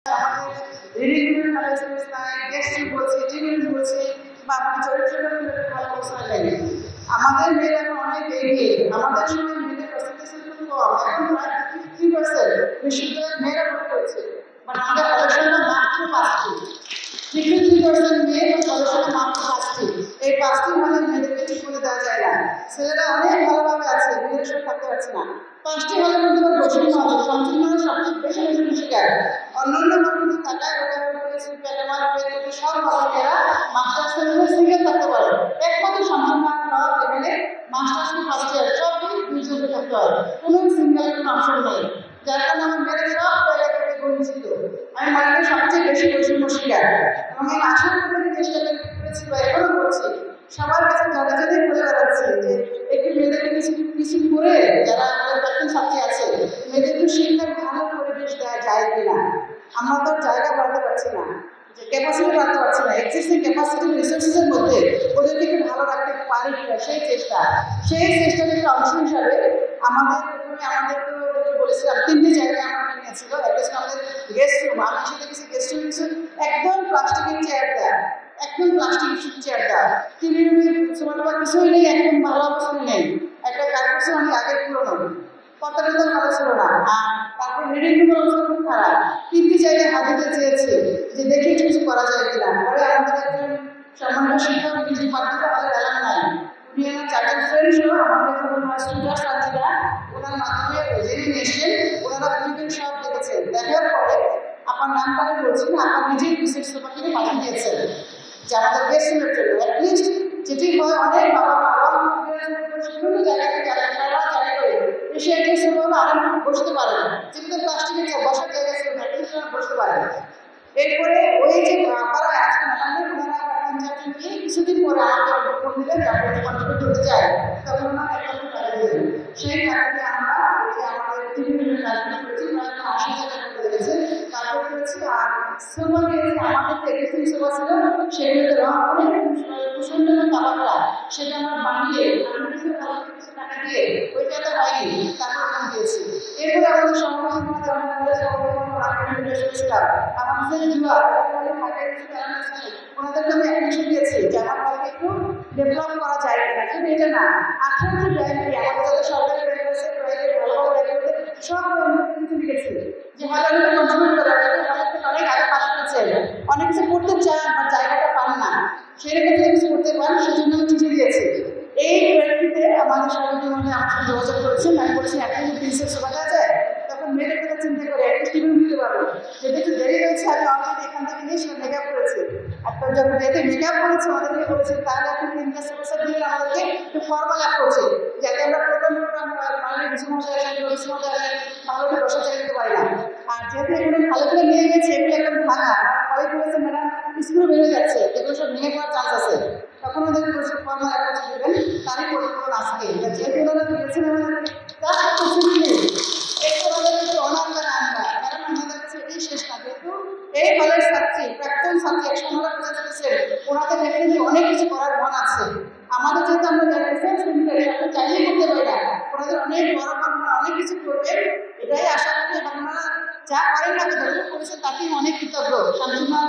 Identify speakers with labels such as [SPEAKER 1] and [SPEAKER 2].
[SPEAKER 1] Reading ভালো experience নাই, guest বলছে, টিভির বলছে বা আমাদের চরিত্রটা ভালো অবস্থা নেই। আমাদের মেয়েরা এখন অনেক এগিয়ে, আমাদের সময় মেয়েদের পার্সেন্টেজ খুব কম, এখন প্রায় 50% বিশ্ববিদ্যালয়ের মেয়েরা ভর্তি হচ্ছে, বাট আমাদের গবেষণা মাত্র 5টি, 53% মেয়ে গবেষণা মাত্র 5টি। এই 5টি মানে মেয়েদেরকে ঠিক করে দেওয়া যায় না। ছেলেরা অনেক ভালোভাবে আছে, মেয়েরা সব থাকতে পারছে না। 5টি হলের মধ্যে বৈষম্য আছে, সম্পূর্ণ সবচেয়ে বেশি বৈষম্য শিকার। অন্যান্য মানুষ থাকায় সব মেয়েরা মাস্টার্স সিঙ্গেল থাকতে পারে, একমাত্র সম্পূর্ণ লেভেলে মাস্টার্স ফার্স্ট ইয়ার সবই দুইজনে থাকতে হয়, কোনো সিঙ্গেলের কোনো অপশন নেই। যার কারণে আমার মেয়েরা সব জায়গা থেকে বঞ্চিত। আমি মনে সবচেয়ে বেশি বৈষম্য শিকার এবং আমি আশা করতে চেষ্টা করেছি বা এখনো করছি, সবার কাছে যারা যাদের বলে বেড়াচ্ছি যে একটু মেয়েদেরকে কিছু কিছু করে যারা আমাদের প্রাক্তন ছাত্রী আছে মেয়েদেরকে শিক্ষার ভালো পরিবেশ দেওয়া যায় কিনা। আমরা তো জায়গা বাড়াতে পারছি না, যে ক্যাপাসিটি বাড়াতে পারছি না, এক্সিস্টিং ক্যাপাসিটি রিসোর্সেসের মধ্যে ওদেরকে একটু ভালো রাখতে পারি কিনা সেই চেষ্টার একটা অংশ হিসাবে আমাদের তো বলেছিলাম 3টি জায়গায় আমরা নিয়েছিল। একটা ছিল আমাদের গেস্ট রুম, আমি সেটা কিছু গেস্ট রুম কিছু একদম প্লাস্টিকের চেয়ার দেয়, একদম প্লাস্টিক চেয়ার দেয়, টিভি রুমে বা কিছুই নেই, একদম ভালো অবস্থায় নেই, একটা কার্পেট অনেক আগের পুরোনো, কতটা তো ভালো ছিল না। তারপর রিডিং রুমের অবস্থা খুব খারাপ। 3টি জায়গায় হাত দিতে চেয়েছি যে দেখি কিছু করা যায় কিনা। পরে আমাদের একজন সম্মানিত শিক্ষক কিছু হাত দিতে আমাদের এলাম নাই, উনি আমার 4জন ফ্রেন্ড সহ আমাদের স্টুডেন্ট সাথীরা ওনার মাধ্যমে জেনে নিয়ে এসছেন, ওনারা দুজন সব দেখেছেন। দেখার পরে আপনার নামটা আমি বলছি না, আপনার নিজেই রিসার্চ পেপার থেকে পাঠিয়ে দিয়েছেন যে আমাদের গেস্ট রুমের জন্য অ্যাটলিস্ট যেটি হয় অনেক বাবা মা বিভিন্ন জায়গা থেকে সারা জায়গা করে এসে একটা আরাম বসতে পারে, যেগুলো প্লাস্টিকের বসার জায়গা ছিল না বসতে পারে। এরপরে ওই যে আপনারা আজকে ম্যাডামের ওনারা নিয়ে কিছুদিন পরে আমাকে ফোন দিলেন যে আমরা কন্ট্রিবিউট করতে চাই, তখন ওনারা একটা টাকা দিলেন। সেই টাকাতে আমরা যে আমাদের টিভির কাজগুলো করেছি প্রায় 80,000 টাকা করে দিয়েছে। তারপর করেছি আর সোফা দিয়েছি, আমাদের যে এক্সিস্টিং সোফা ছিল সেগুলোতে রং করে কুশনটা কাভারটা সেটা আমরা বানিয়ে আমরা কিছু টাকা দিয়ে ওইটা তো হয়নি, তারপর আমরা দিয়েছি। এরপরে আমাদের সংগঠন আমাদের জুয়া ওনাদেরকে আমি অ্যাডমিশন দিয়েছি যে আমার কালকে একটু ডেভেলপ করা যায় কিনা। শুধু এটা না, 18টি ব্যাংকে আমাদের যাদের সরকারি ব্যাংক আছে প্রাইভেট ভালো ব্যাংক সব কিছু লিখেছি যে হলে কন্ট্রিবিউট করে অনেক আগে পাশ করেছে, অনেক কিছু করতে চান বা জায়গাটা পান না, সেরকম কিছু করতে পারেন, সেজন্য আমি চিঠি দিয়েছি। এই প্রেক্ষিতে আমাদের সবাইকে মধ্যে আমার সাথে যোগাযোগ করেছেন, আমি বলছি এখন প্রিন্সেস বাজা যায়, তখন মেয়েদের কথা চিন্তা করে একটা টিফিন দিতে পারবো, যেটা একটু দেরি হয়েছে আমি অলরেডি এখান থেকে নিয়ে সেটা মেকআপ করেছি। একটা যখন যেহেতু মেকআপ করেছি আমাদেরকে বলেছি তাহলে এখন 3টা সেমিস্টার দিলে আমাদেরকে একটু ফর্মাল অ্যাপ করছে, যাতে আমরা প্রোগ্রাম মানে বিশ্বমশাই আসেন বিশ্বমশাই আসেন তাহলে একটু বসা চাই দিতে পারি না। আর যেহেতু এখানে ভালো করে নিয়ে গেছে এগুলো একদম ভাঙা, অনেক বলেছে ম্যাডাম স্কুল বেড়ে যাচ্ছে, এগুলো সব নিয়ে যাওয়ার চান্স আছে, তখন ওদেরকে বসে ফর্মাল অ্যাপ করছে দেবেন, তারই পরিবর্তন আসবে। যেহেতু ওনারা দিয়েছেন আমাদেরকে তার কিছু নেই, একটু আমাদেরকে অনার করে আনবা, কারণ আমাদের কাছে এটাই শেষ না। যেহেতু এই কলেজ ছাত্রী প্রাক্তন ছাত্রী একশো ওনারা বোঝা যাচ্ছে ওনাদের ডেফিনেটলি অনেক কিছু করার মন আছে। আমাদের যেহেতু আমরা যারা রিসার্চ সেন্টারে আপনি চাইলেই করতে পারি না, ওনাদের অনেক বড় অনেক কিছু করবেন এটাই আশা করি। এবং ওনারা যা করেন না যতটুকু করেছেন তাতেই অনেক কৃতজ্ঞ। শামসুন্না